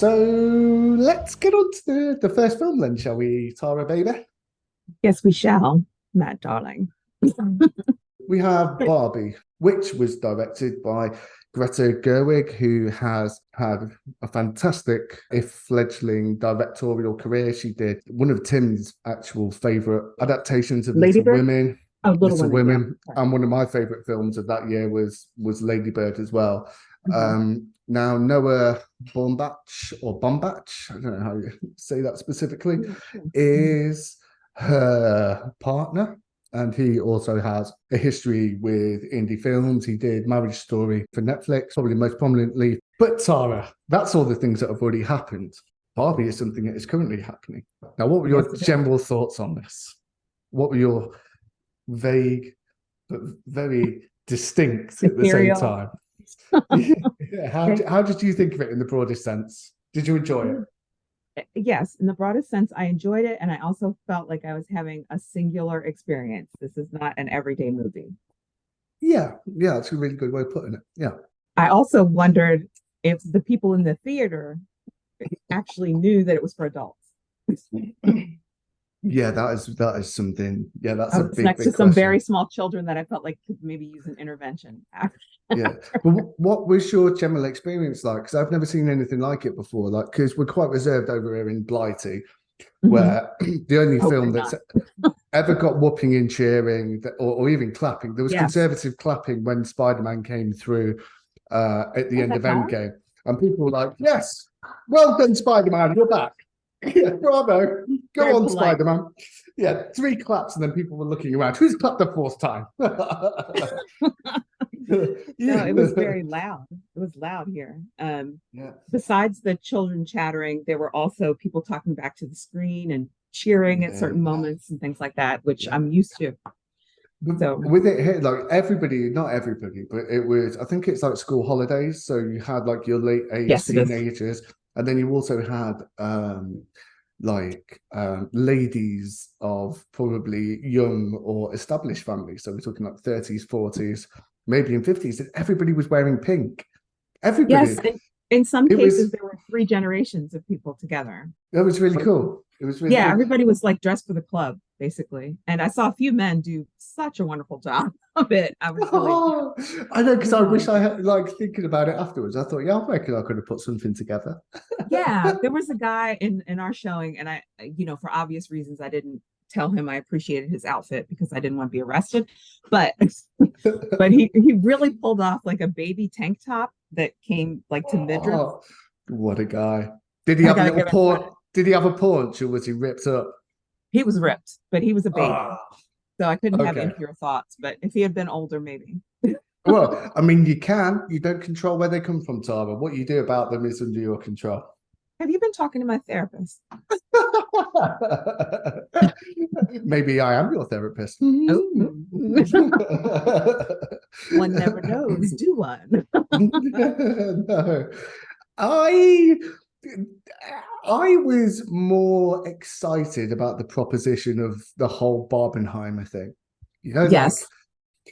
So let's get on to the first film then, shall we, Tara, baby? Yes, we shall, Matt, darling. We have Barbie, which was directed by Greta Gerwig, who has had a fantastic, if fledgling, directorial career. She did one of Tim's actual favourite adaptations of Lady Little Bird? Women. Oh, Little Little Women, yeah. Women, and one of my favourite films of that year was Lady Bird as well. Mhm. Now Noah Baumbach or Baumbach, I don't know how you say that specifically, I'm not sure. is her partner, and he also has a history with indie films. He did Marriage Story for Netflix, probably most prominently. But Tara, that's all the things that have already happened. Barbie is something that is currently happening. Now, what were Yes, your it is. general thoughts on this? What were your vague but very distinct at the same Ethereal. time? Yeah, how did you think of it in the broadest sense? Did you enjoy it? Yes, in the broadest sense, I enjoyed it, and I also felt like I was having a singular experience. This is not an everyday movie. Yeah, yeah, that's a really good way of putting it. Yeah. I also wondered if the people in the theater actually knew that it was for adults. Yeah, that is something. Yeah, that's I a was big, next to big some question. very small children that I felt like could maybe use an intervention. Yeah. But what was your general experience like? Because I've never seen anything like it before. Like, because we're quite reserved over here in Blighty, Mhm. where the only Oh, we're film that's not. ever got whooping and cheering or even clapping. There was Yes. conservative clapping when Spider-Man came through at the Oh, end of that's all. Endgame. And people were like, yes, well done, Spider-Man, you're back. Yeah, bravo. Go Very on, polite. Spider-Man. Yeah, three claps, and then people were looking around. Who's clapped the fourth time? No, it was Yeah. very loud. It was loud here. Yeah. Besides the children chattering, there were also people talking back to the screen and cheering at Yeah. certain moments and things like that, which Yeah. I'm used to. But So, with it here, like everybody, not everybody, but it was, I think it's like school holidays. So you had like your late age yes, it is. teenagers, and then you also had ladies of probably young or established families. So we're talking like 30s, 40s, maybe in 50s, and everybody was wearing pink. Yes, Everybody. and in some It cases, was there were three generations of people together. that was really Like, cool. It was really yeah, cool. everybody was like dressed for the club, basically. And I saw a few men do such a wonderful job of it. I was really, Oh, I know, it because was I well wish I done. had, like, thinking about it afterwards. I thought, yeah, I reckon I could have put something together. Yeah, there was a guy in our showing, and for obvious reasons, I didn't tell him I appreciated his outfit because I didn't want to be arrested. But but he really pulled off like a baby tank top that came like to midriff. Oh, what a guy. Did he I have a gotta little give him paunch? credit. Did he have a paunch or was he ripped up? He was ripped, but he was a baby, Oh, so I couldn't have okay. impure thoughts. But if he had been older, maybe. Well, I mean, you don't control where they come from, Tara. What you do about them is under your control. Have you been talking to my therapist? Maybe I am your therapist. Oh, one never knows, do one? No. I I was more excited about the proposition of the whole Barbenheimer thing. Like Yes.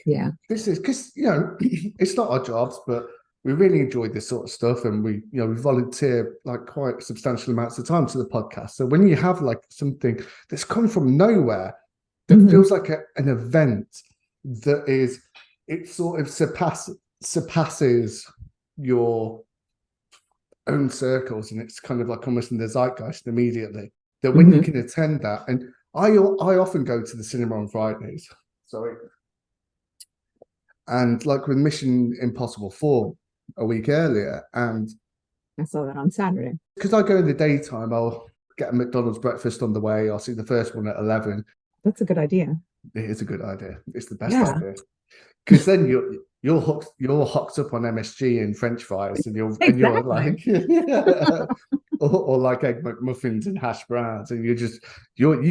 Yeah. this is because it's not our jobs, but we really enjoy this sort of stuff, and we volunteer like quite substantial amounts of time to the podcast. So when you have like something that's come from nowhere that Mhm. feels like an event that is it sort of surpasses your own circles, and it's kind of like almost in the zeitgeist immediately. That when you Mhm. can attend that, and I often go to the cinema on Fridays. Sorry, and like with Mission Impossible 4 a week earlier, and I saw that on Saturday. because I go in the daytime, I'll get a McDonald's breakfast on the way. I'll see the first one at 11. That's a good idea. It is a good idea. It's the best Yeah, idea because then you're hooked up on MSG and French fries, and you're exactly. like, or like egg McMuffins and hash browns, and you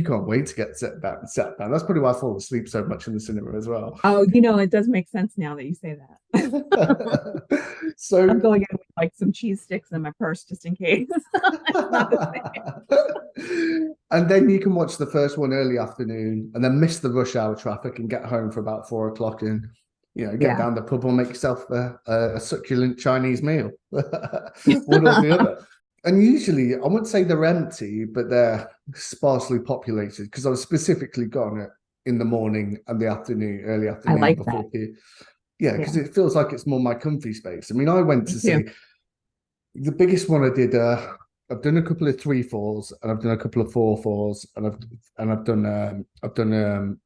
can't wait to get set down. That's probably why I fall asleep so much in the cinema as well. Oh, it does make sense now that you say that. I'm So going in with like some cheese sticks in my purse just in case. It's not the same. and then you can watch the first one early afternoon and then miss the rush hour traffic and get home for about 4 o'clock and get Yeah. down the pub or make yourself a succulent Chinese meal. One or the other. And usually, I wouldn't say they're empty, but they're sparsely populated because I was specifically gone it in the morning and the afternoon, early I afternoon like that. before here. Yeah, Yeah, because it feels like it's more my comfy space. I mean, I went me to too. see the biggest one I did. I've done a couple of 3/4s and I've done a couple of 4/4s and I've done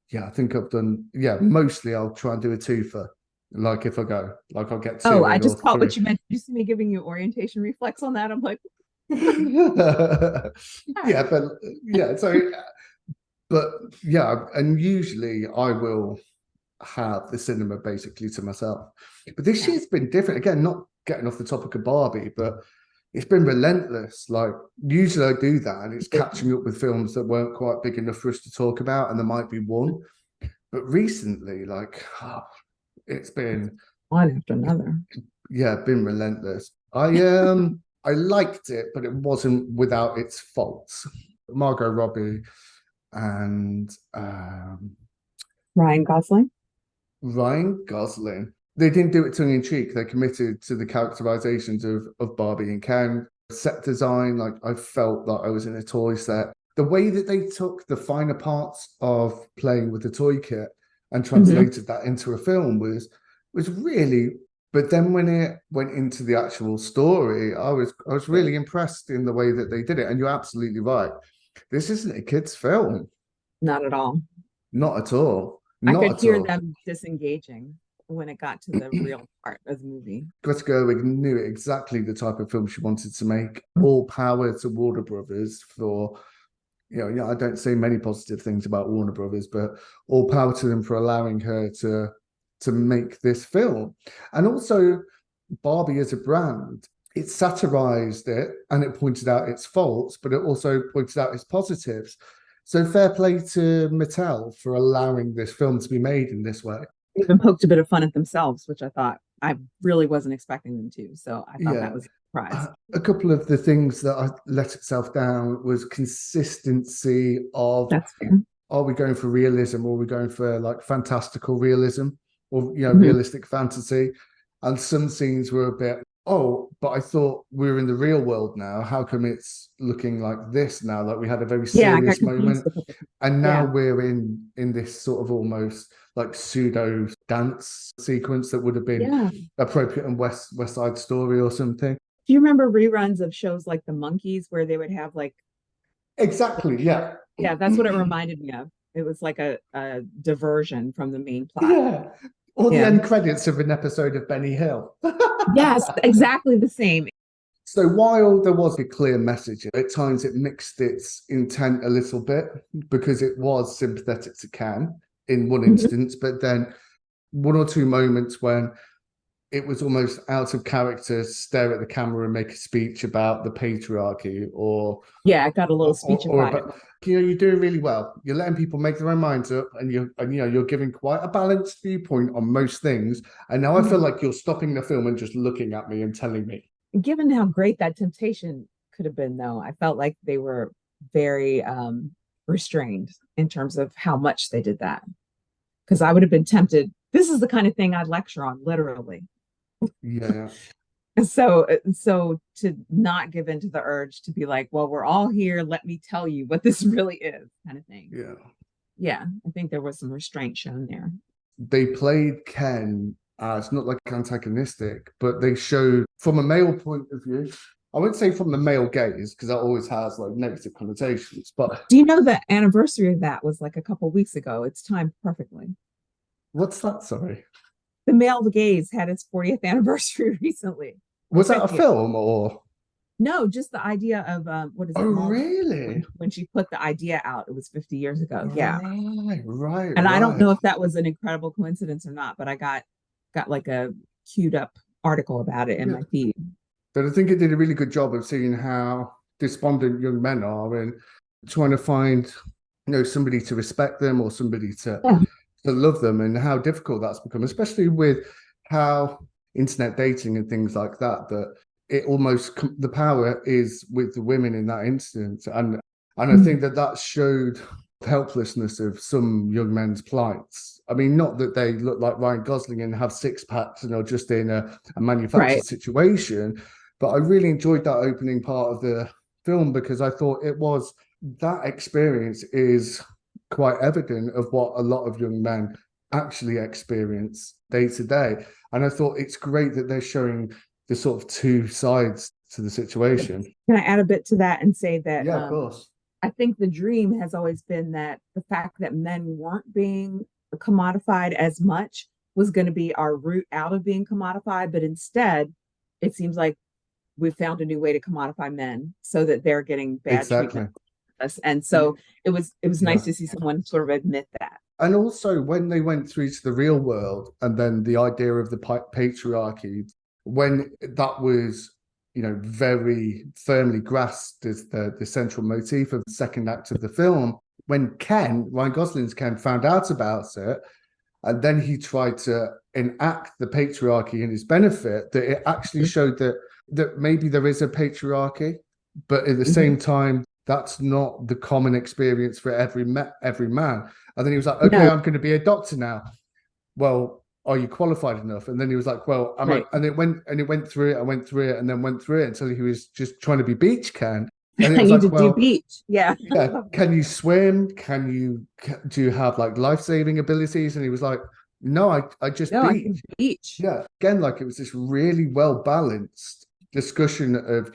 yeah, I think I've done mostly I'll try and do a twofer. Like if I go, like I'll get Oh, two I in or just caught three. what you meant. Did you see me giving you orientation reflex on that? I'm like, Yeah, but yeah, so but yeah, and usually I will have the cinema basically to myself. But this yeah, year's been different. Again, not getting off the topic of Barbie, but it's been relentless. Like usually I do that and it's catching up with films that weren't quite big enough for us to talk about, and there might be one. But recently, like it's been one after another. yeah, been relentless. I liked it, but it wasn't without its faults. Margot Robbie and Ryan Gosling. Ryan Gosling. They didn't do it tongue in cheek. They committed to the characterizations of Barbie and Ken. Set design, like I felt like I was in a toy set. The way that they took the finer parts of playing with the toy kit and Mhm. translated that into a film was really. But then when it went into the actual story, I was really impressed in the way that they did it. And you're absolutely right. This isn't a kid's film. Not at all. Not at all. I Not could at hear all. them disengaging when it got to the real part of the movie. Greta Gerwig knew exactly the type of film she wanted to make. All power to Warner Brothers for, I don't say many positive things about Warner Brothers, but all power to them for allowing her to make this film. And also, Barbie as a brand, it satirized it and it pointed out its faults, but it also pointed out its positives. So fair play to Mattel for allowing this film to be made in this way. Even poked a bit of fun at themselves, which I thought I really wasn't expecting them to. So I thought that Yeah. was a surprise. A couple of the things that I let itself down was consistency of, That's fair. are we going for realism or are we going for like fantastical realism or Mhm. realistic fantasy? And some scenes were a bit, oh, but I thought we were in the real world now. How come it's looking like this now? Like we had a very Yeah, I got serious confused moment, a couple. and now Yeah. we're in this sort of almost like pseudo dance sequence that would have been Yeah. appropriate in West Side Story or something. Do you remember reruns of shows like The Monkeys where they would have like, Exactly, yeah. yeah, that's what it reminded me of. It was like a diversion from the main plot. Yeah. Or the Yeah. end credits of an episode of Benny Hill. Yes, exactly the same. So while there was a clear message, at times it mixed its intent a little bit because it was sympathetic to Cam in one Mhm. instance, but then one or two moments when it was almost out of character, stare at the camera and make a speech about the patriarchy Yeah, it got a little or speechified. about, you're doing really well. You're letting people make their own minds up, and you're giving quite a balanced viewpoint on most things. And now I feel Mhm. like you're stopping the film and just looking at me and telling me. Given how great that temptation could have been, though, I felt like they were very restrained in terms of how much they did that. Because I would have been tempted. This is the kind of thing I'd lecture on, literally. Yeah, So to not give in to the urge to be like, well, we're all here. Let me tell you what this really is, kind of thing. yeah. Yeah, I think there was some restraint shown there. They played Ken as not like antagonistic, but they showed from a male point of view. I wouldn't say from the male gaze because that always has like negative connotations. But Do you know the anniversary of that was like a couple of weeks ago? It's timed perfectly. what's that? Sorry, The male gaze had its 40th anniversary recently, or was that a 50th. film or? No, just the idea of what is Oh, it, Maud? really? When she put the idea out, it was 50 years ago. Yeah. Right, right, And I don't right. know if that was an incredible coincidence or not, but I got like a queued up article about it in Yeah. my feed. But I think it did a really good job of seeing how despondent young men are and trying to find, somebody to respect them or somebody Yeah. to love them, and how difficult that's become, especially with how internet dating and things like that, that it almost the power is with the women in that instance. And I think that showed helplessness of some young men's plights. I mean, not that they look like Ryan Gosling and have six packs and are just in a manufactured Right. situation, But I really enjoyed that opening part of the film because I thought it was that experience is quite evident of what a lot of young men actually experience day to day. And I thought it's great that they're showing the sort of two sides to the situation. Can I add a bit to that and say that Yeah, of course. I think the dream has always been that the fact that men weren't being commodified as much was going to be our route out of being commodified, but instead, it seems like we've found a new way to commodify men so that they're getting bad Exactly. treatment. And so it was nice Yeah. to see someone sort of admit that. And also when they went through to the real world and then the idea of the patriarchy, when that was, very firmly grasped as the central motif of the second act of the film, when Ryan Gosling's Ken, found out about it, and then he tried to enact the patriarchy in his benefit, that it actually showed that maybe there is a patriarchy, but at the Mhm. same time, that's not the common experience for every man. And then he was like, okay, No, I'm going to be a doctor now. Well, are you qualified enough? And then he was like, well, am I? right. And it went through it. I went through it, and then went through it until he was just trying to be beach can. And it I was need to like, do well, beach. Yeah. yeah, can you swim? Do you have like life-saving abilities? And he was like, no, I just No, I beach. can beach. Yeah. Again, like it was this really well balanced discussion of,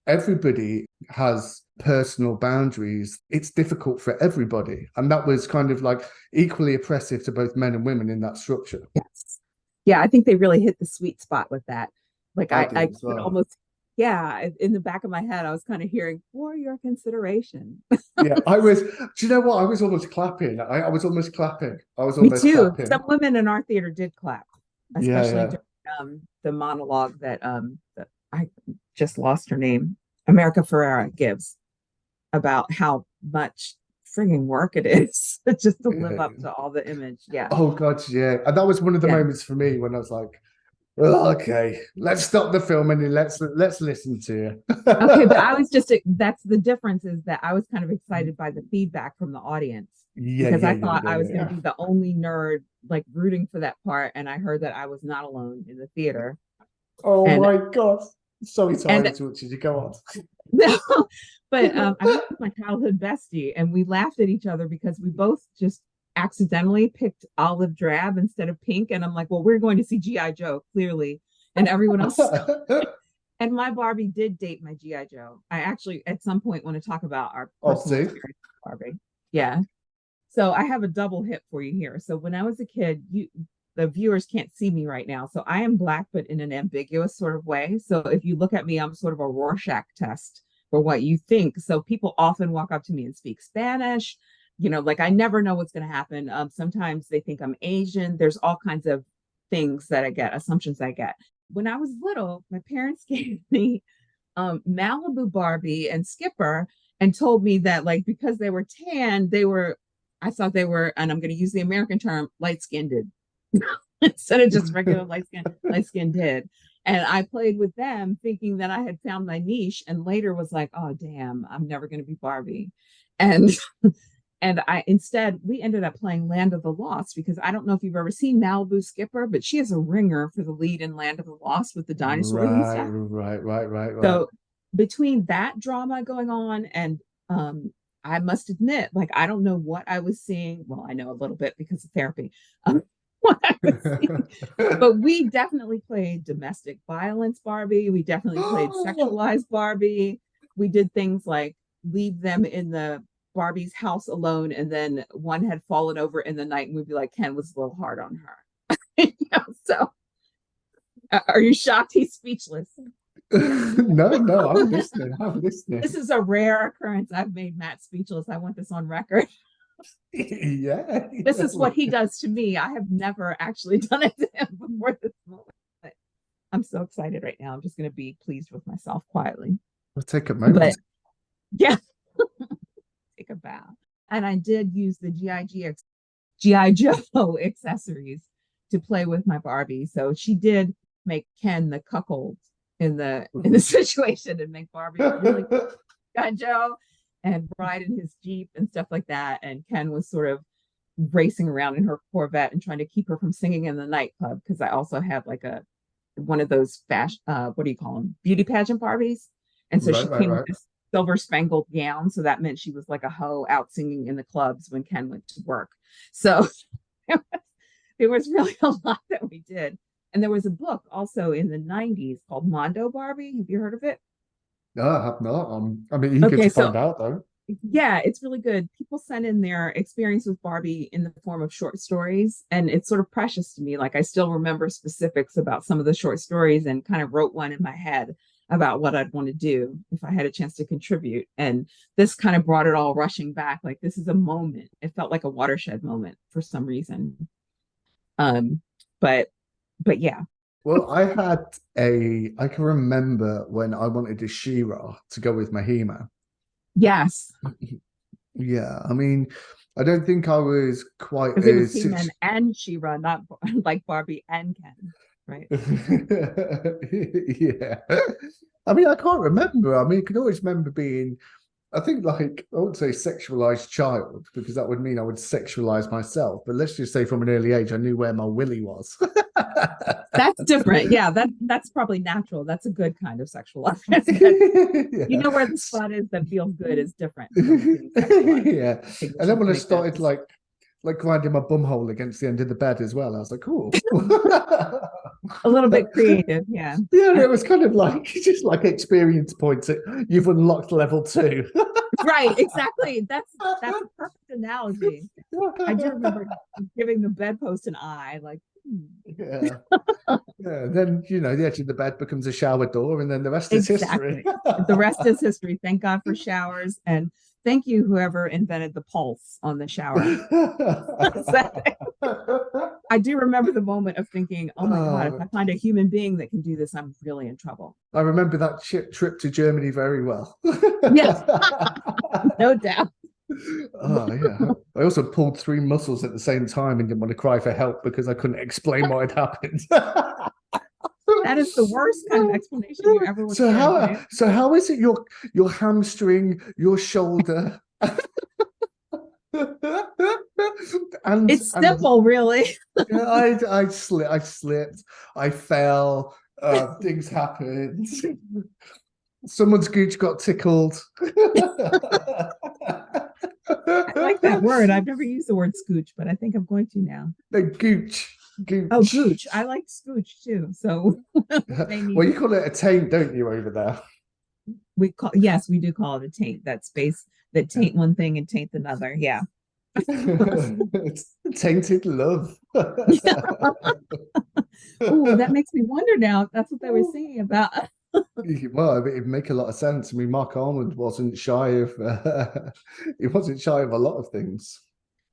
everybody has personal boundaries. It's difficult for everybody. And that was kind of like equally oppressive to both men and women in that structure. Yes. Yeah, I think they really hit the sweet spot with that. Like I I did as could well. almost, yeah, in the back of my head, I was kind of hearing for your consideration. Yeah, do you know what? I was almost clapping. I was almost clapping. I was Me almost too. Some clapping. women in our theater did clap, Yeah, especially yeah. during the monologue that I just lost her name, America Ferrera gives about how much frigging work it is just to live up Yeah. to all the image. Yeah. Oh God, yeah. And that was one of the Yeah. moments for me when I was like, "Oh, okay, let's stop the film and let's listen to you." Okay, but I was just that's the difference is that I was kind of excited by the feedback from the audience Yeah, because yeah, I yeah, thought yeah, I yeah, was going to yeah. be the only nerd like rooting for that part, and I heard that I was not alone in the theater. Oh And my God. Sorry to and interrupt you. Go on. no, but I went with my childhood bestie, and we laughed at each other because we both just accidentally picked olive drab instead of pink, and I'm like, well, we're going to see GI Joe clearly, and everyone else. And my Barbie did date my GI Joe. I actually at some point want to talk about our Oh, personal see? experience with Barbie. Yeah. So I have a double hit for you here. So when I was a kid, the viewers can't see me right now. So I am black, but in an ambiguous sort of way. So if you look at me, I'm sort of a Rorschach test for what you think. So people often walk up to me and speak Spanish. Like I never know what's going to happen. Sometimes they think I'm Asian. There's all kinds of things that I get, assumptions I get. When I was little, my parents gave me Malibu Barbie and Skipper and told me that like because they were tan, I thought they were, and I'm going to use the American term, light skinned instead of just regular light skinned did. And I played with them thinking that I had found my niche and later was like, oh damn, I'm never going to be Barbie. And and I instead we ended up playing Land of the Lost because I don't know if you've ever seen Malibu Skipper, but she is a ringer for the lead in Land of the Lost with the dinosaurs and Right, stuff. right, right, right, right. So between that drama going on and I must admit, like I don't know what I was seeing. Well, I know a little bit because of therapy. What I was seeing. But we definitely played domestic violence Barbie. We definitely played sexualized Barbie. We did things like leave them in the Barbie's house alone, and then one had fallen over in the night, and we'd be like, Ken was a little hard on her. So, are you shocked? He's speechless. No, no, I'm listening. I'm listening. This is a rare occurrence. I've made Matt speechless. I want this on record. Yeah, This yeah. is what he does to me. I have never actually done it to him before this moment. But I'm so excited right now. I'm just going to be pleased with myself quietly. We'll take a But moment. yeah, take a bow. And I did use the GI Joe accessories to play with my Barbie. So she did make Ken the cuckold in the situation and make Barbie really GI Joe and ride in his Jeep and stuff like that. And Ken was sort of racing around in her Corvette and trying to keep her from singing in the nightclub because I also had like a one of those fashion, what do you call them? Beauty pageant Barbies. And so she Right, right, came with right. this silver spangled gown. So that meant she was like a hoe out singing in the clubs when Ken went to work. So it was really a lot that we did. And there was a book also in the 90s called Mondo Barbie. Have you heard of it? No, I have not. I mean, eager Okay, to so find out though. yeah, it's really good. People send in their experience with Barbie in the form of short stories, and it's sort of precious to me. Like I still remember specifics about some of the short stories and kind of wrote one in my head about what I'd want to do if I had a chance to contribute. And this kind of brought it all rushing back. Like this is a moment. It felt like a watershed moment for some reason. Um, but but yeah. Well, I can remember when I wanted a She-Ra to go with my He-Man. Yes. Yeah, I mean, I don't think I was quite Because it was as He-Man and She-Ra, not like Barbie and Ken, right? yeah. I mean, I can't remember. I mean, I can always remember being, I think, like, I wouldn't say sexualized child because that would mean I would sexualize myself. But let's just say from an early age, I knew where my willy was. That's different. Yeah, that's probably natural. That's a good kind of sexualized. You Yeah. know where the spot is that feels good is different from being sexualized. Yeah. I think we And then should when I make that started distinction. like grinding my bum hole against the end of the bed as well, I was like, cool. A little bit creative, yeah. Yeah, it was kind of like just like experience points. You've unlocked level 2. Right, exactly. That's a perfect analogy. I do remember giving the bedpost an eye, like Yeah. Yeah. Then, the edge of the bed becomes a shower door, and then the rest is history. exactly. The rest is history. Thank God for showers, and thank you whoever invented the pulse on the shower. I do remember the moment of thinking, oh my God, if Oh, I find a human being that can do this, I'm really in trouble. I remember that trip to Germany very well. Yeah, no doubt. Oh, yeah. I also pulled 3 muscles at the same time and didn't want to cry for help because I couldn't explain what had happened. That is the worst kind of explanation you ever would So give, how right? so how is it your hamstring, your shoulder, It's and simple, really. yeah, I slipped, I fell, things happened. Someone's gooch got tickled. I like that word. I've never used the word scooch, but I think I'm going to now. The gooch, Oh, gooch. gooch. I like scooch too. So we may need Well, you call it a taint, don't you, over there? we call yes, we do call it a taint. That space that taint one thing and taint another. Yeah. It's tainted love. Oh, that makes me wonder now if that's what they were singing about. Well, it'd make a lot of sense. I mean, Mark Armand wasn't shy of he wasn't shy of a lot of things.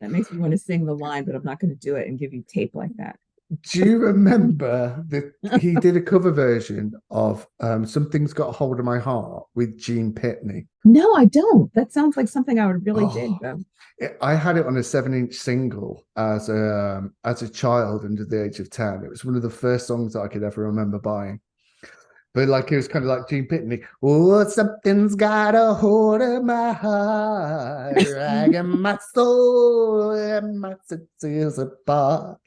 That makes me want to sing the line, but I'm not going to do it and give you tape like that. Do you remember that he did a cover version of Something's Got a Hold of My Heart with Gene Pitney? No, I don't. That sounds like something I would really dig, Oh, though. I had it on a 7-inch single as a child under the age of 10. It was one of the first songs that I could ever remember buying. But like it was kind of like Gene Pitney. Oh, something's got a hold of my heart, dragging my soul and my senses apart.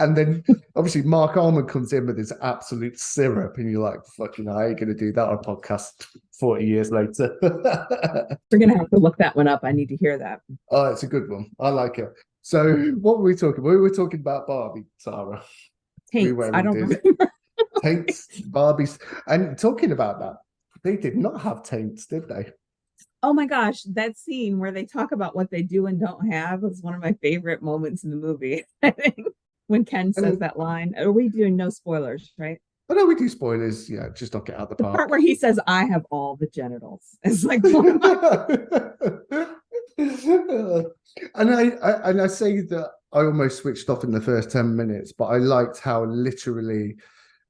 And then obviously Mark Almond comes in with his absolute syrup, and you're like, fucking, I ain't gonna do that on a podcast 40 years later. We're going to have to look that one up. I need to hear that. Oh, it's a good one. I like it. So what were we talking? We were talking about Barbie, Sarah. Taints. I We don't did. remember. Taints, Barbies. And talking about that, they did not have taints, did they? Oh my gosh, that scene where they talk about what they do and don't have was one of my favorite moments in the movie. I think when Ken says And that line. Are we doing no spoilers, right? I know we do spoilers, yeah, just knock it out of the The part park. where he says, I have all the genitals. It's like one of my And I say that I almost switched off in the first 10 minutes, but I liked how literally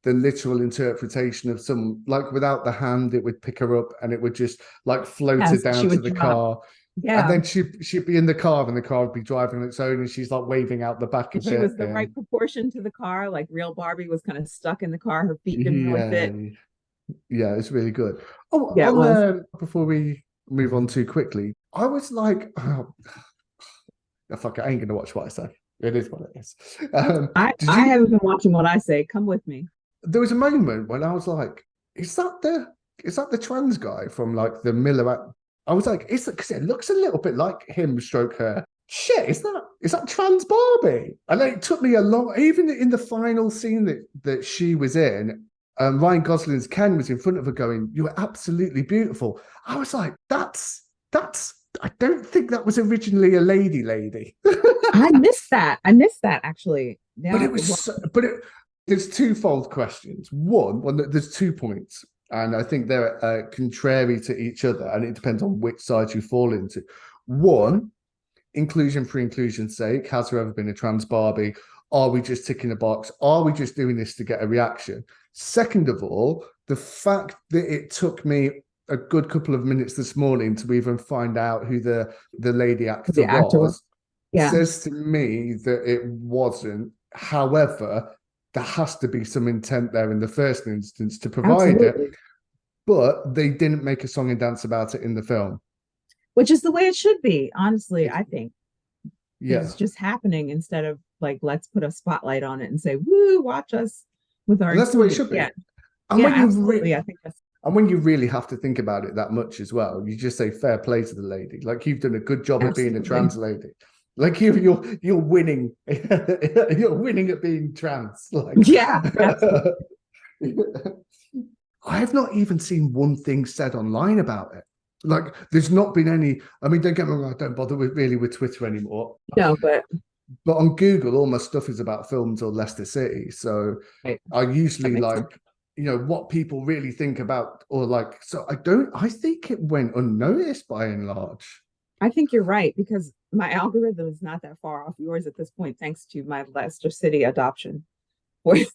the literal interpretation of some, like, without the hand it would pick her up and it would just like float her yes, down she to would the drop. car, and Yeah. then she'd be in the car and the car would be driving on its own, and she's like waving out the back And of she it. was the And right proportion to the car. Like real Barbie was kind of stuck in the car. Her feet didn't really yeah, fit. yeah, it's really good. Oh, Yeah, it on was. before we move on too quickly, I was like, oh, fuck it, I ain't gonna watch what I say. It is what it is. I Did I you haven't been watching what I say. Come with me. there was a moment when I was like, is that the trans guy from like the Miller? I was like, is it because it looks a little bit like him, stroke her. Shit, is that trans Barbie? And it took me a long, even in the final scene that she was in, Ryan Gosling's Ken was in front of her going, "You are absolutely beautiful." I was like, that's. I don't think that was originally a lady. I missed that. I missed that actually. But Now, it was, there's twofold questions. One, there's 2 points, and I think they're contrary to each other, and it depends on which side you fall into. One, inclusion for inclusion's sake. Has there ever been a trans Barbie? Are we just ticking a box? Are we just doing this to get a reaction? Second of all, the fact that it took me a good couple of minutes this morning to even find out who the lady actor the actor was. was Yeah, says to me that it wasn't. However, there has to be some intent there in the first instance to provide it, absolutely. but they didn't make a song and dance about it in the film. Which is the way it should be, honestly, It, I think. It's yeah, just happening instead of like, let's put a spotlight on it and say, woo, watch us with our and that's the way it included. should be. Yeah, And yeah, when you absolutely. I think that's and when you really have to think about it that much as well, you just say fair play to the lady. Like you've done a good job at being a absolutely. trans lady. Like you're winning. You're winning at being trans. Like Yeah, absolutely. I have not even seen one thing said online about it. Like, there's not been any. I mean, don't get me wrong, I don't bother with Twitter anymore. No, but But on Google, all my stuff is about films or Leicester City. So right, I that usually makes sense. like, what people really think about, or like, so I think it went unnoticed by and large. I think you're right because my algorithm is not that far off yours at this point, thanks to my Leicester City adoption. But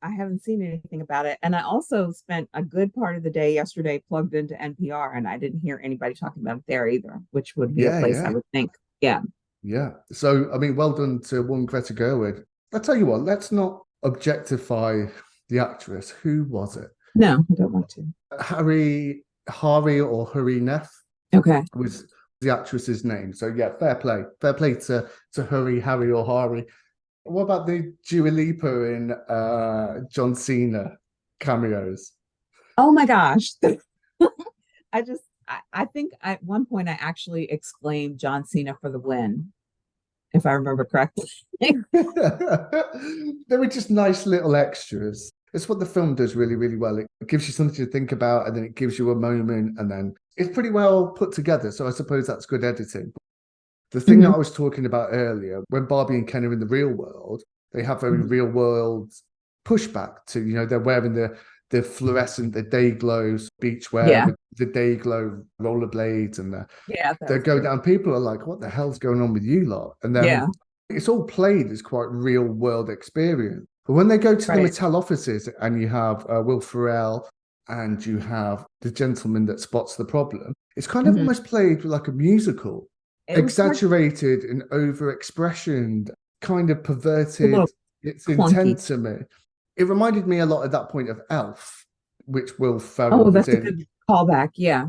I haven't seen anything about it. And I also spent a good part of the day yesterday plugged into NPR and I didn't hear anybody talking about it there either, which would be a Yeah, place I yeah, would think. Yeah. yeah. So, I mean, well done to one Greta Gerwig. I'll tell you what, let's not objectify the actress. Who was it? No, I don't want to. Hari or Hari Neff Okay. was the actress's name. So yeah, fair play to Harry or Hari. What about the Dua Lipa in John Cena cameos? Oh my gosh. I think at one point I actually exclaimed John Cena for the win, if I remember correctly. They were just nice little extras. It's what the film does really, really well. It gives you something to think about, and then it gives you a moment, and then it's pretty well put together. So I suppose that's good editing. The thing that Mhm. I was talking about earlier, when Barbie and Ken are in the real world, they have very Mhm. real world pushback to, they're wearing the fluorescent, the day glow beachwear Yeah. with the day glow rollerblades, and Yeah, that they was go cute. down. People are like, what the hell's going on with you lot? And then Yeah, it's all played as quite real world experience. But when they go to the right. Mattel offices and you have Will Ferrell and you have the gentleman that spots the problem, it's kind of Mhm. almost played like a musical, It was hard, exaggerated and over expressioned, kind of a little perverted its clunky. intent to me. It reminded me a lot at that point of Elf, which Will Ferrell Oh, was that's a in. good callback. Yeah,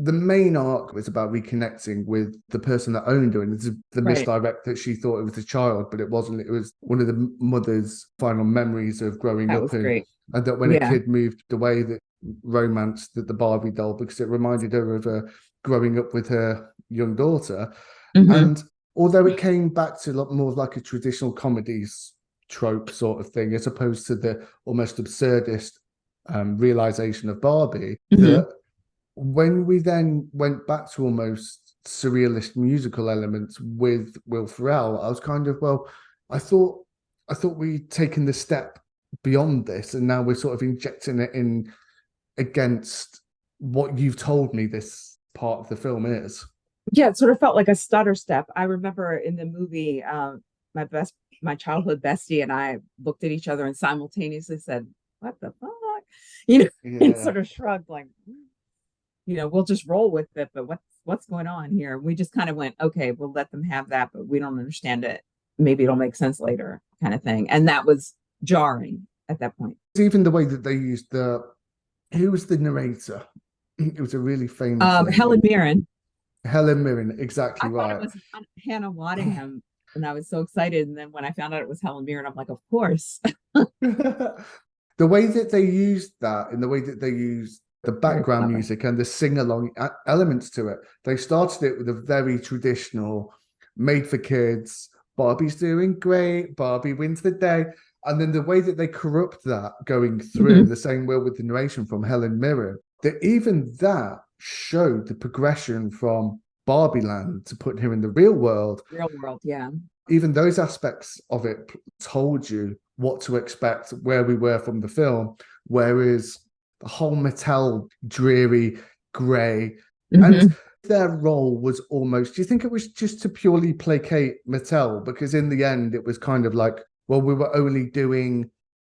The main arc was about reconnecting with the person that owned her, and the right. misdirect that she thought it was a child, but it wasn't. It was one of the mother's final memories of growing That up, was and great. that when a Yeah. kid moved away, that romanced the Barbie doll because it reminded her of growing up with her young daughter. Hmm. And although it came back to a lot more of like a traditional comedies trope sort of thing, as opposed to the almost absurdist realization of Barbie, Hmm. that when we then went back to almost surrealist musical elements with Will Ferrell, I was kind of, well, I thought we'd taken the step beyond this, and now we're sort of injecting it in against what you've told me this part of the film is. Yeah, it sort of felt like a stutter step. I remember in the movie, my best, my childhood bestie and I looked at each other and simultaneously said, "What the fuck?" You know, and Yeah. sort of shrugged, like, we'll just roll with it. But what's going on here? We just kind of went, okay, we'll let them have that, but we don't understand it. Maybe it'll make sense later, kind of thing. And that was jarring at that point. Even the way that they used who was the narrator? It was a really famous lady. Helen Mirren. Helen Mirren, exactly I thought it right. was Hannah Waddingham And I was so excited. And then when I found out it was Helen Mirren, I'm like, of course. The way that they used that, in the way that they used the Very background clever. music and the sing-along elements to it, they started it with a very traditional, made for kids. Barbie's doing great. Barbie wins the day. And then the way that they corrupt that going through, Mhm. the same way with the narration from Helen Mirren, that even that showed the progression from Barbie Land to putting her in the real world. Real world. Yeah. Even those aspects of it told you what to expect, where we were from the film, whereas the whole Mattel dreary grey, and Hmm. their role was almost, do you think it was just to purely placate Mattel? Because in the end it was kind of like, well, we were only doing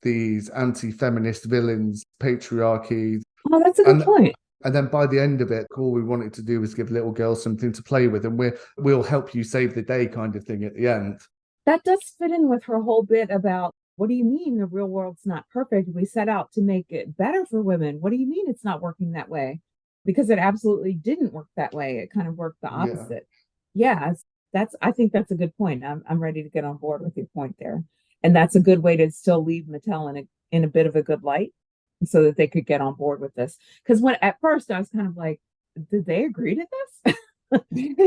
these anti-feminist villains, patriarchy, Oh, that's a good and point. and then by the end of it, all we wanted to do was give little girls something to play with, and we'll help you save the day kind of thing at the end. That does fit in with her whole bit about what do you mean the real world's not perfect? We set out to make it better for women. What do you mean it's not working that way? Because it absolutely didn't work that way. It kind of worked the Yeah. opposite. Yeah, that's I think that's a good point. I'm ready to get on board with your point there. And that's a good way to still leave Mattel in a bit of a good light so that they could get on board with this. Because when at first I was kind of like, did they agree to this?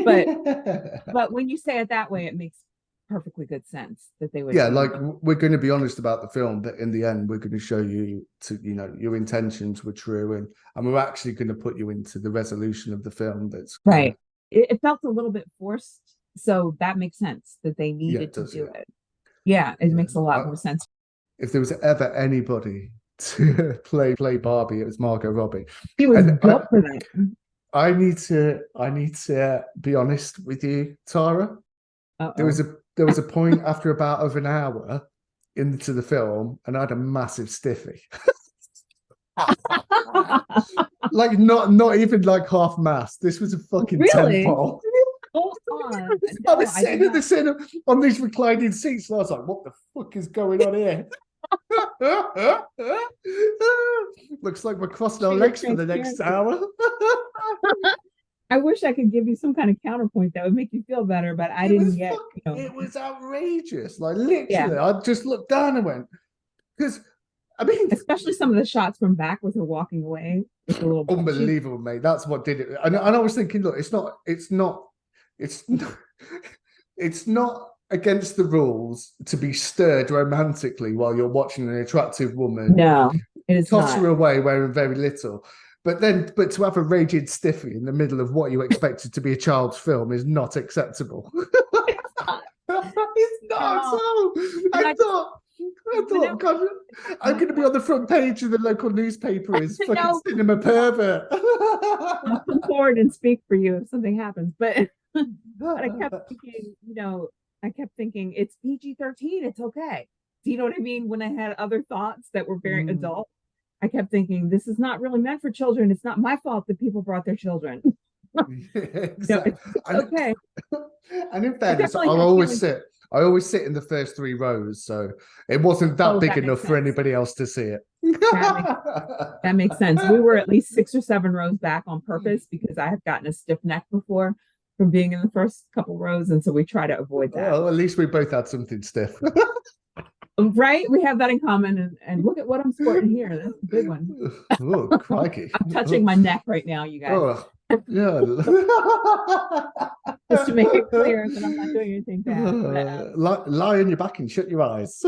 but but when you say it that way, it makes perfectly good sense that they would Yeah, be. like we're going to be honest about the film, but in the end, we're going to show you to, your intentions were true, and we're actually going to put you into the resolution of the film. That's Right. It felt a little bit forced, so that makes sense that they yeah, needed it to does. do Yeah, it. Yeah, it yeah. makes a lot more sense. If there was ever anybody to play Barbie, it was Margot Robbie, He was and built for that. I need to be honest with you, Tara. There was Uh-oh. a point after about of an hour into the film, and I had a massive stiffy. Like not even like half mast. This was a fucking Really? tempo. Hold on. I No, was I did sitting at the not. cinema on these reclining seats, and I was like, "What the fuck is going on here?" Looks like we're crossing our For your legs for the next transparency. hour. I wish I could give you some kind of counterpoint that would make you feel better, but I It didn't was get, it was outrageous. Like yeah, literally, I just looked down and went, because I mean, especially some of the shots from back with her walking away with the little she unbelievable, mate. That's what did it. And I was thinking, look, it's not, it's not against the rules to be stirred romantically while you're watching an attractive woman no, it is totter not. away wearing very little. But to have a raging stiffy in the middle of what you expected to be a child's film is not acceptable. It's not. It's not at No. all. And I when it thought, God, I'm my going to be on the front page of the local newspaper as fucking no, cinema pervert. I'll come forward and speak for you if something happens. But I kept thinking, I kept thinking it's PG-13, it's okay. Do you know what I mean? When I had other thoughts that were very Mm. adult, I kept thinking this is not really meant for children. It's not my fault that people brought their children. Yeah, exactly. It's okay. And in I fairness, definitely had feelings. I always sit in the first three rows, so it wasn't that Oh, big that enough makes for sense. anybody else to see it. That makes that makes sense. We were at least 6 or 7 rows back on purpose because I have gotten a stiff neck before from being in the first couple rows, and so we try to avoid that. Well, at least we both had something stiff. Right? We have that in common, and look at what I'm sporting here. That's a big one. Oh, crikey. I'm touching my neck right now, you guys, Oh, yeah. just to make it clear that I'm not doing anything bad. But Lie on your back and shut your eyes.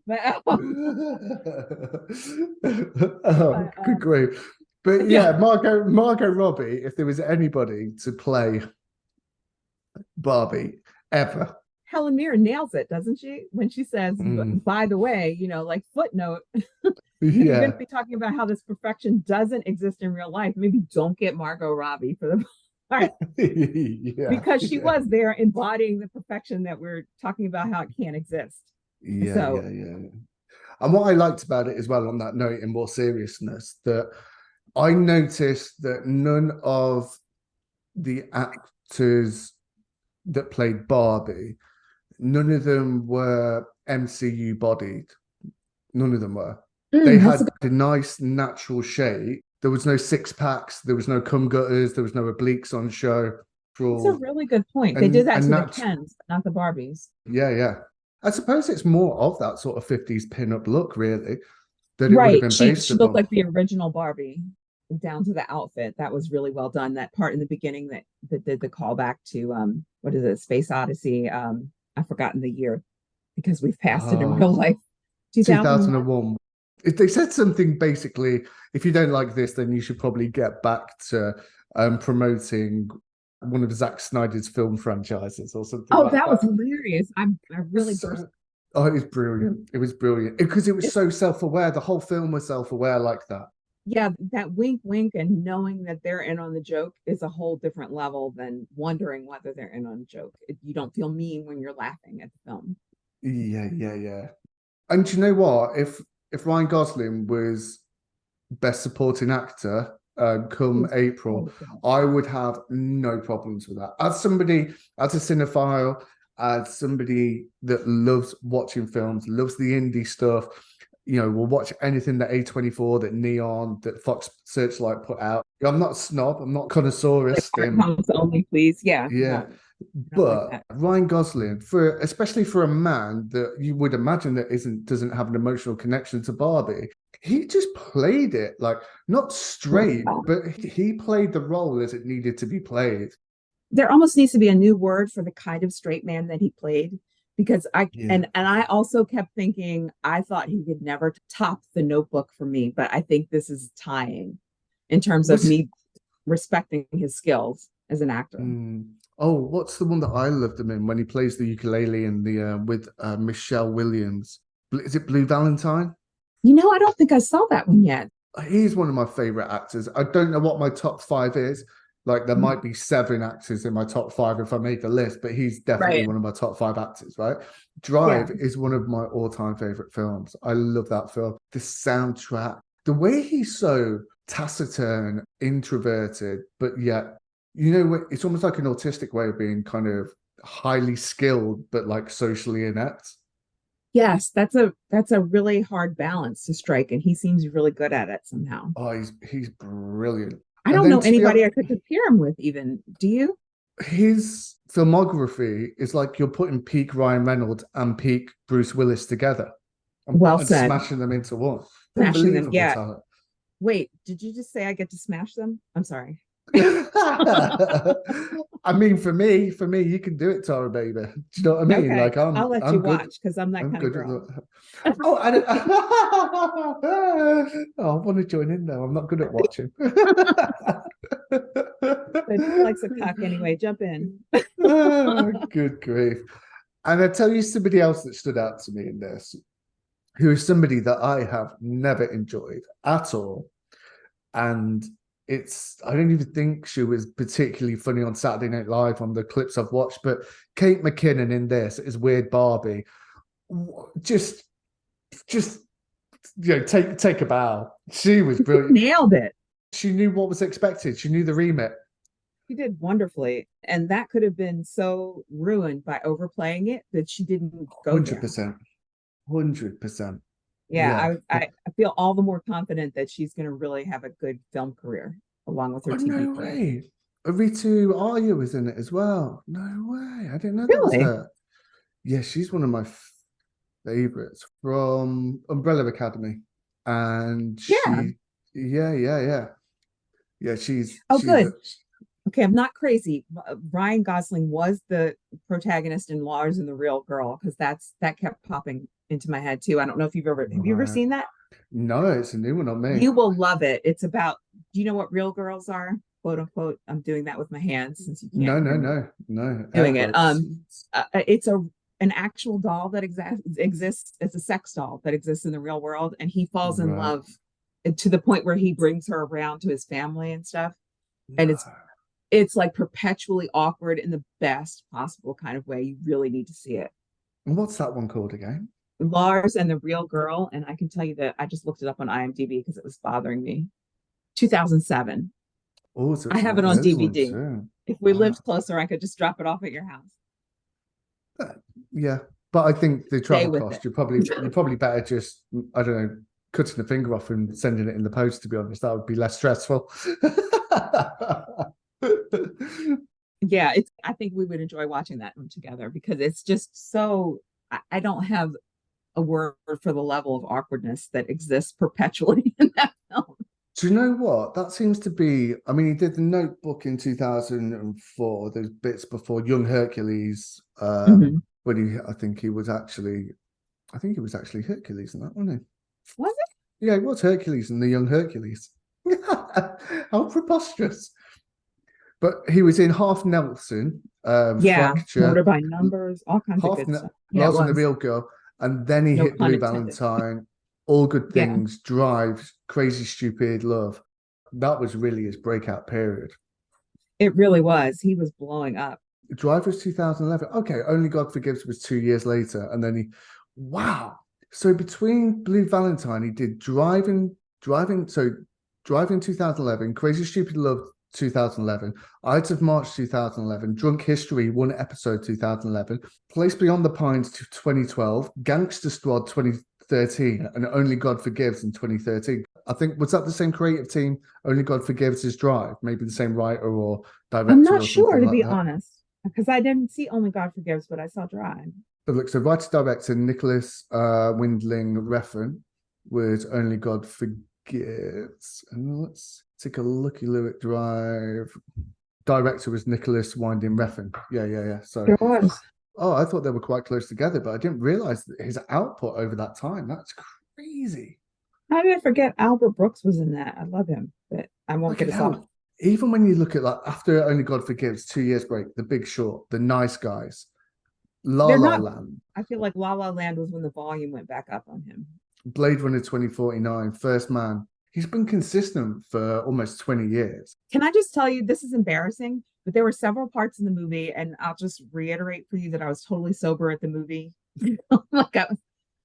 but, Oh, but good grief. But yeah, yeah, Margot Robbie, if there was anybody to play Barbie ever. Helen Mirren nails it, doesn't she? When she says, Mm, by the way, like footnote, if you're going to yeah. be talking about how this perfection doesn't exist in real life, maybe don't get Margot Robbie for the part Yeah. because she Yeah. was there embodying the perfection that we're talking about how it can't exist. Yeah. So, Yeah. Yeah. And what I liked about it as well, on that note, in more seriousness, that I noticed that none of the actors that played Barbie, none of them were MCU bodied. None of them were. They that's had a good, a nice natural shape. There was no six packs. There was no cum gutters. There was no obliques on show. For It's a all really good point. They did that and to the that Kens, but not the Barbies. yeah, yeah. I suppose it's more of that sort of 50s pin-up look, really, that it would have Right. been based She looked upon. like the original Barbie down to the outfit. That was really well done. That part in the beginning that did the callback to what is it, Space Odyssey. I've forgotten the year because we've passed it in real Oh, life. 2001. 2001. If they said something basically, if you don't like this, then you should probably get back to promoting one of Zack Snyder's film franchises or something Oh, like that was that. hilarious. I really burst. So, oh, it was brilliant. It was brilliant because it was so self-aware. The whole film was self-aware like that. Yeah, that wink wink and knowing that they're in on the joke is a whole different level than wondering whether they're in on the joke. You don't feel mean when you're laughing at the film. Yeah, yeah, yeah. And you know what? If Ryan Gosling was Best Supporting Actor come April, I would have no problems with that. As a cinephile, as somebody that loves watching films, loves the indie stuff, will watch anything that A24, that Neon, that Fox Searchlight put out. I'm not a snob, I'm not Like connoisseurist art in, house only, please. Yeah, yeah. no, not like But that. Ryan Gosling, for especially for a man that you would imagine that doesn't have an emotional connection to Barbie, he just played it like not straight, Well, but he played the role as it needed to be played. there almost needs to be a new word for the kind of straight man that he played because I Yeah. and I also kept thinking I thought he could never top the Notebook for me, but I think this is tying in terms of Which me respecting his skills as an actor. oh, what's the one that I loved him in when he plays the ukulele in the with Michelle Williams? Is it Blue Valentine? I don't think I saw that one yet. He's one of my favorite actors. I don't know what my top five is. Like there might be seven actors in my top five if I made the list, but he's definitely Right. one of my top five actors, right? Yeah. Drive is one of my all-time favorite films. I love that film. The soundtrack, the way he's so taciturn, introverted, but yet, it's almost like an autistic way of being kind of highly skilled, but like socially inept. Yes, that's a really hard balance to strike, and he seems really good at it somehow. Oh, he's brilliant. I And don't then know to be anybody able, I could compare him with, even. Do you? his filmography is like you're putting peak Ryan Reynolds and peak Bruce Willis together Well and said. smashing them into one. Smashing them. Unbelievable Yeah. talent. Wait, did you just say I get to smash them? I'm sorry. I mean, for me, you can do it, Tara, baby. Do you know what I mean? Okay, Like I'll let you I'm good. watch because I'm that I'm kind of good at girl. that. Oh, oh, I want to join in though. I'm not good at watching. But who likes a cock anyway? Jump in. Oh, good grief. And I tell you somebody else that stood out to me in this, who is somebody that I have never enjoyed at all. And I don't even think she was particularly funny on Saturday Night Live on the clips I've watched, but Kate McKinnon in this is Weird Barbie. Just, take a bow. She was brilliant. Nailed it. She knew what was expected. She knew the remit. She did wonderfully. And that could have been so ruined by overplaying it that she didn't go there. 100%. 100%. Yeah. Yeah, I feel all the more confident that she's going to really have a good film career along with her Oh, TV no career. way. Ritu Arya was in it as well. No way. I didn't know that was Really? her. Yeah, she's one of my favorites from Umbrella Academy. And Yeah. yeah, Oh, she's good. Okay, I'm not crazy. Ryan Gosling was the protagonist in Lars and the Real Girl because that kept popping into my head too. I don't know if have you ever right. seen that? No, it's a new one on me. You will love it. It's about, do you know what real girls are? Quote unquote. I'm doing that with my hands since you can't hear me No. Air doing it. quotes. It's an actual doll that exists. It's a sex doll that exists in the real world, and he falls in Right. love to the point where he brings her around to his family and stuff. And it's like perpetually awkward in the best possible kind of way. You really need to see it. And what's that one called again? Lars and the Real Girl, and I can tell you that I just looked it up on IMDb because it was bothering me. 2007. Oh, so I it's have one it of on those ones DVD. too. If we Wow. lived closer, I could just drop it off at your house. Yeah, but I think the Stay travel with cost, it. you're probably better just, I don't know, cutting a finger off and sending it in the post, to be honest. That would be less stressful. Yeah, it's I think we would enjoy watching that one together because it's just so I don't have a word for the level of awkwardness that exists perpetually in that film. Do you know what? That seems to be. I mean, he did the Notebook in 2004. Those bits before Young Hercules, Mhm. when I think he was actually Hercules in that, wasn't Was it? he? Yeah, he was Hercules in the Young Hercules. How preposterous! But he was in Half Nelson, Yeah, Murder Fracture, by Numbers, all kinds of Half good Ne- stuff. Yeah, it Lars and the was. Real Girl, and then he No hit pun Blue intended. Valentine, All Good Yeah, Things, Drive, Crazy Stupid Love. That was really his breakout period. it really was. He was blowing up. Drive was 2011. Okay, Only God Forgives was 2 years later, and then wow. So between Blue Valentine, he did Driving. So Driving 2011, Crazy Stupid Love 2011, Ides of March 2011, Drunk History 1 episode 2011, Place Beyond the Pines to 2012, Gangster Squad 2013, and Only God Forgives in 2013. I think, was that the same creative team? Only God Forgives is Drive, maybe the same writer or I'm director not or sure something to like be that. honest, because I didn't see Only God Forgives, but I saw Drive. But look, so writer director Nicholas Windling Refn was Only God Forgives. And let's take a looky look at Drive. Director was Nicholas Winding Refn. Yeah. So, There was. oh, I thought they were quite close together, but I didn't realize that his output over that time. That's crazy. How did I forget Albert Brooks was in that? I love him, but I won't Look get at us off. how, even when you look at like after Only God Forgives, 2 years break, The Big Short, The Nice Guys, La They're La not. Land, I feel like La La Land was when the volume went back up on him. Blade Runner 2049, First Man. He's been consistent for almost 20 years. Can I just tell you, this is embarrassing, but there were several parts in the movie, and I'll just reiterate for you that I was totally sober at the movie. Like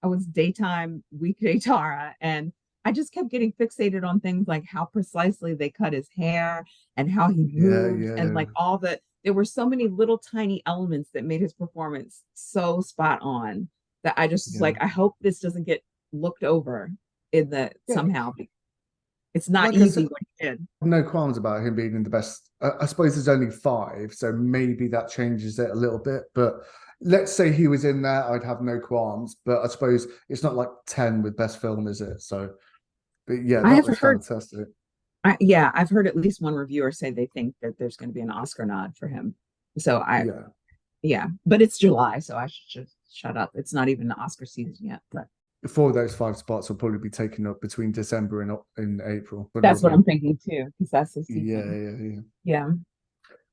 I was daytime weekday Tara, and I just kept getting fixated on things like how precisely they cut his hair and how he moved, and Yeah. like all the there were so many little tiny elements that made his performance so spot on that I just was Yeah. like, I hope this doesn't get looked over in the Yeah. somehow. It's not Like I easy said, what he did. no qualms about him being in the best. I suppose there's only five, so maybe that changes it a little bit. But let's say he was in there, I'd have no qualms. But I suppose it's not like 10 with best film, is it? So, but yeah, I that have was heard, fantastic. yeah, I've heard at least one reviewer say they think that there's going to be an Oscar nod for him. So Yeah. yeah, but it's July, so I should just shut up. It's not even the Oscar season yet, but Four of those five spots will probably be taken up between December and in April, but that's they'll what be. I'm thinking too, because that's the season. Yeah. Yeah.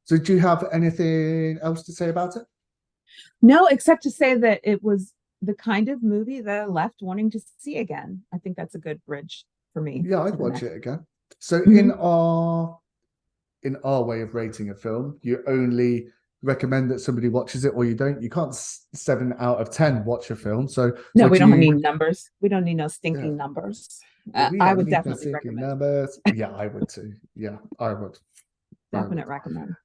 So, do you have anything else to say about it? No, except to say that it was the kind of movie that I left wanting to see again. I think that's a good bridge for me Yeah, to I'd the watch next. it again. So, Mhm. in our way of rating a film, you only recommend that somebody watches it, or you don't. You can't 7 out of 10 watch a film. So, No, what we do don't you? need numbers. We don't need no Yeah, stinking numbers. we I don't would need no definitely sinking recommend. numbers. Yeah, I would too. Yeah, I would. I Definite would. recommend.